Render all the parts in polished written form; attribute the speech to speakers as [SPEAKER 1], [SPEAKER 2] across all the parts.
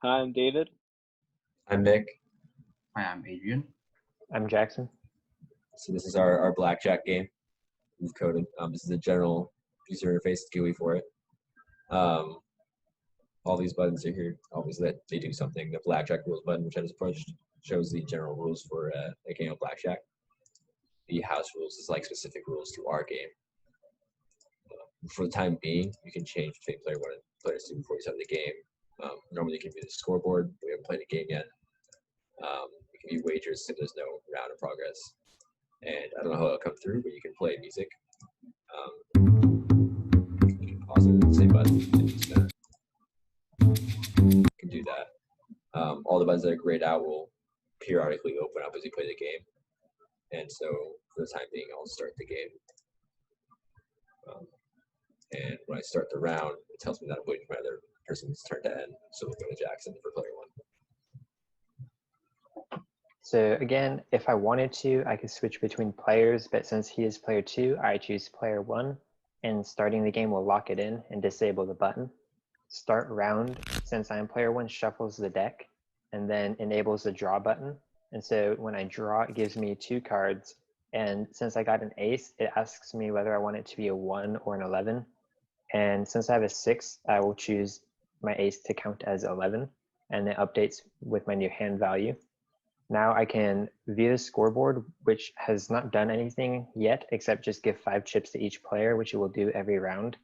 [SPEAKER 1] Hi, I'm David.
[SPEAKER 2] I'm Nick.
[SPEAKER 3] Hi, I'm Adrian.
[SPEAKER 4] I'm Jackson.
[SPEAKER 2] So this is our blackjack game we've coded. This is the general user interface GUI for it. All these buttons are here. Obviously, that they do something. The blackjack rules button, which I just pushed, shows the general rules for a game of blackjack. The house rules is like specific rules to our game. For the time being, you can change between player 1 and player 2 before you start the game. Normally, you can view the scoreboard. We haven't played a game yet. You can view wagers if there's no round in progress. And I don't know how it'll come through, but you can play music. You can pause it, same button. You can do that. All the buttons that are grayed out will periodically open up as you play the game. And so for the time being, I'll start the game. And when I start the round, it tells me that I'm waiting for my other person's turn to end. So we'll go to Jackson for player 1.
[SPEAKER 4] So again, if I wanted to, I could switch between players, but since he is player 2, I choose player 1, and starting the game will lock it in and disable the button. Start round, since I'm player 1, shuffles the deck, and then enables the draw button. And so when I draw, it gives me 2 cards, and since I got an ace, it asks me whether I want it to be a 1 or an 11. And since I have a 6, I will choose my ace to count as 11, and it updates with my new hand value. Now I can view the scoreboard, which has not done anything yet, except just give 5 chips to each player, which it will do every round.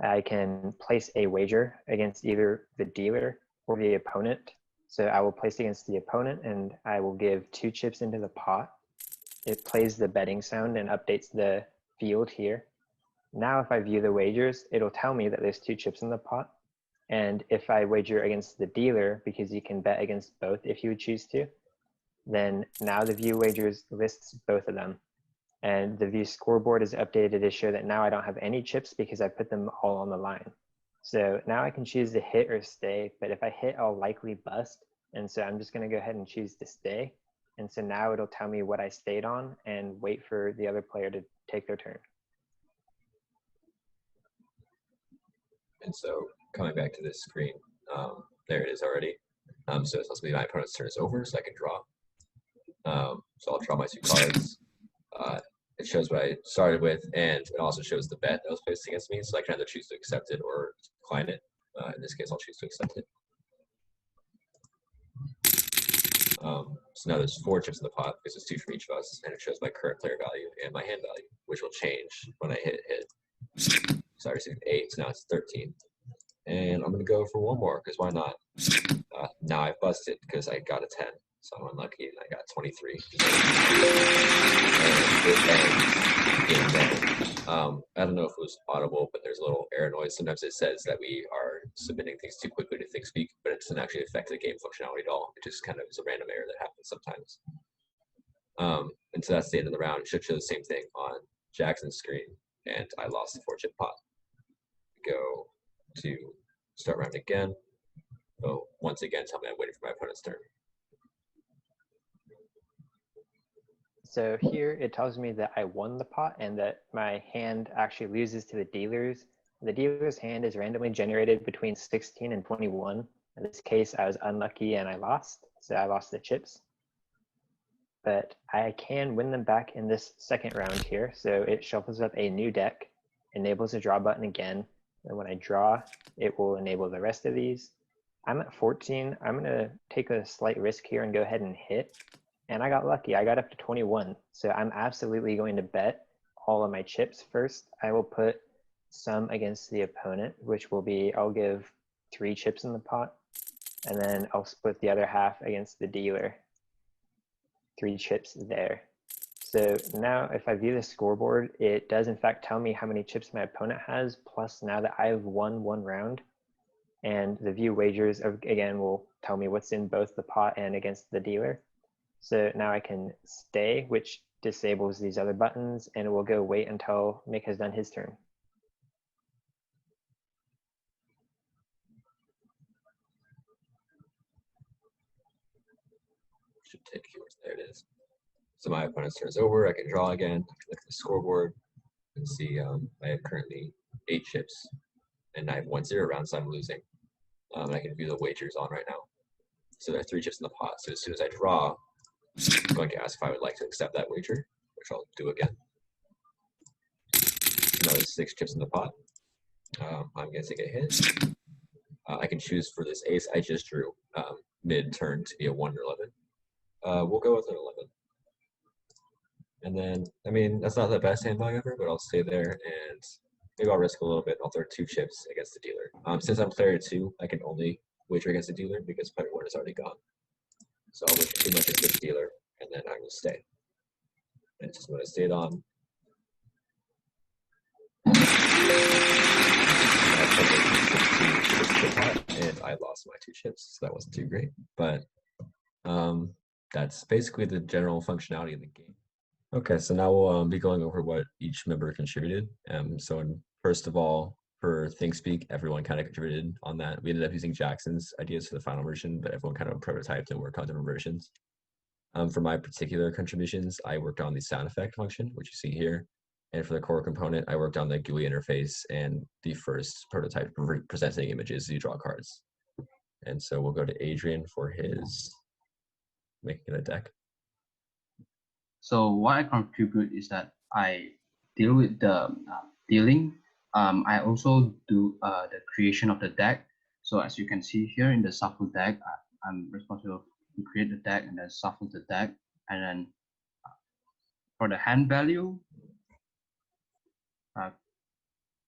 [SPEAKER 4] I can place a wager against either the dealer or the opponent. So I will place against the opponent, and I will give 2 chips into the pot. It plays the betting sound and updates the field here. Now if I view the wagers, it'll tell me that there's 2 chips in the pot. And if I wager against the dealer, because you can bet against both if you would choose to, then now the view wagers lists both of them. And the view scoreboard is updated to show that now I don't have any chips because I put them all on the line. So now I can choose to hit or stay, but if I hit, I'll likely bust. And so I'm just gonna go ahead and choose to stay. And so now it'll tell me what I stayed on and wait for the other player to take their turn.
[SPEAKER 2] And so coming back to this screen, there it is already. So it tells me my opponent's turn is over, so I can draw. So I'll draw my 2 cards. It shows what I started with, and it also shows the bet that was placed against me, so I can either choose to accept it or decline it. In this case, I'll choose to accept it. So now there's 4 chips in the pot, because there's 2 from each of us, and it shows my current player value and my hand value, which will change when I hit. So I received 8, so now it's 13. And I'm going to go for 1 more, because why not? Now I've busted, because I got a 10. So I'm unlucky, and I got 23. I don't know if it was audible, but there's a little error noise. Sometimes it says that we are submitting things too quickly to ThinkSpeak, but it doesn't actually affect the game functionality at all. It just kind of is a random error that happens sometimes. And so that's the end of the round. It should show the same thing on Jackson's screen, and I lost the 4-chip pot. Go to start round again. So once again, tell me I'm waiting for my opponent's turn.
[SPEAKER 4] So here it tells me that I won the pot and that my hand actually loses to the dealer's. The dealer's hand is randomly generated between 16 and 21. In this case, I was unlucky and I lost, so I lost the chips. But I can win them back in this second round here. So it shuffles up a new deck, enables the draw button again. And when I draw, it will enable the rest of these. I'm at 14. I'm gonna take a slight risk here and go ahead and hit. And I got lucky, I got up to 21. So I'm absolutely going to bet all of my chips first. I will put some against the opponent, which will be, I'll give 3 chips in the pot. And then I'll split the other half against the dealer. 3 chips there. So now if I view the scoreboard, it does in fact tell me how many chips my opponent has, plus now that I've won 1 round. And the view wagers, again, will tell me what's in both the pot and against the dealer. So now I can stay, which disables these other buttons, and it will go wait until Nick has done his turn.
[SPEAKER 2] Should take yours. There it is. So my opponent's turn is over. I can draw again. Look at the scoreboard and see I have currently 8 chips, and I have 1-0 rounds, so I'm losing. And I can view the wagers on right now. So there are 3 chips in the pot. So as soon as I draw, I'm going to ask if I would like to accept that wager, which I'll do again. Another 6 chips in the pot. I'm going to take a hit. I can choose for this ace I just drew mid-turn to be a 1 or 11. We'll go with an 11. And then, I mean, that's not the best hand value ever, but I'll stay there and maybe I'll risk a little bit. I'll throw 2 chips against the dealer. Since I'm player 2, I can only wager against the dealer because player 1 is already gone. So I'll wager 2 much against the dealer, and then I will stay. And just when I stayed on, and I lost my 2 chips, so that wasn't too great. But that's basically the general functionality of the game. Okay, so now we'll be going over what each member contributed. First of all, for ThinkSpeak, everyone kind of contributed on that. We ended up using Jackson's ideas for the final version, but everyone kind of prototyped and worked on different versions. For my particular contributions, I worked on the sound effect function, which you see here. And for the core component, I worked on the GUI interface and the first prototype presenting images as you draw cards. And so we'll go to Adrian for his making a deck.
[SPEAKER 3] So what I contribute is that I deal with the dealing. I also do the creation of the deck. So as you can see here in the shuffle deck, I'm responsible to create the deck and then shuffle the deck. And then for the hand value,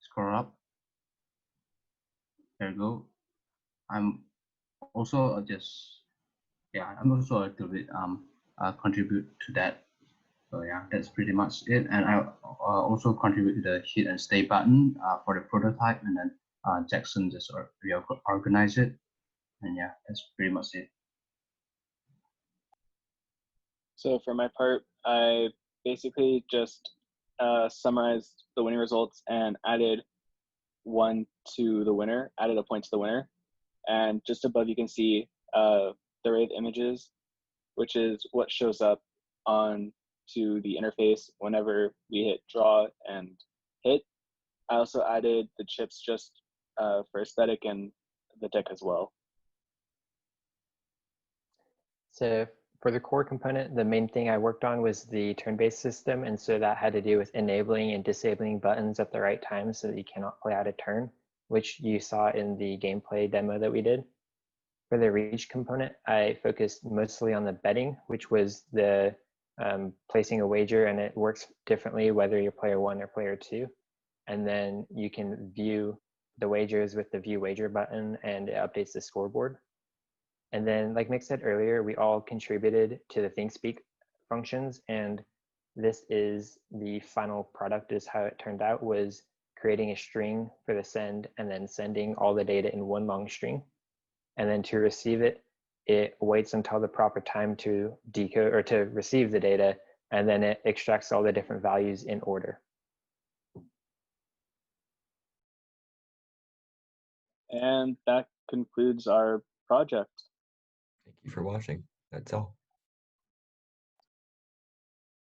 [SPEAKER 3] scroll up. There you go. I'm also a little bit contribute to that. So yeah, that's pretty much it. And I also contribute to the hit and stay button for the prototype, and then Jackson just reorganize it. And yeah, that's pretty much it.
[SPEAKER 1] So for my part, I basically just summarized the winning results and added 1 to the winner, added a point to the winner. And just above you can see the array of images, which is what shows up on to the interface whenever we hit draw and hit. I also added the chips just for aesthetic and the deck as well.
[SPEAKER 4] So for the core component, the main thing I worked on was the turn-based system. And so that had to do with enabling and disabling buttons at the right time so that you cannot play out a turn, which you saw in the gameplay demo that we did. For the reach component, I focused mostly on the betting, which was the placing a wager, and it works differently whether you're player 1 or player 2. And then you can view the wagers with the view wager button, and it updates the scoreboard. And then, like Nick said earlier, we all contributed to the ThinkSpeak functions, and this is the final product. Is how it turned out, was creating a string for the send and then sending all the data in one long string. And then to receive it, it waits until the proper time to decode or to receive the data, and then it extracts all the different values in order.
[SPEAKER 1] And that concludes our project.
[SPEAKER 2] Thank you for watching. That's all.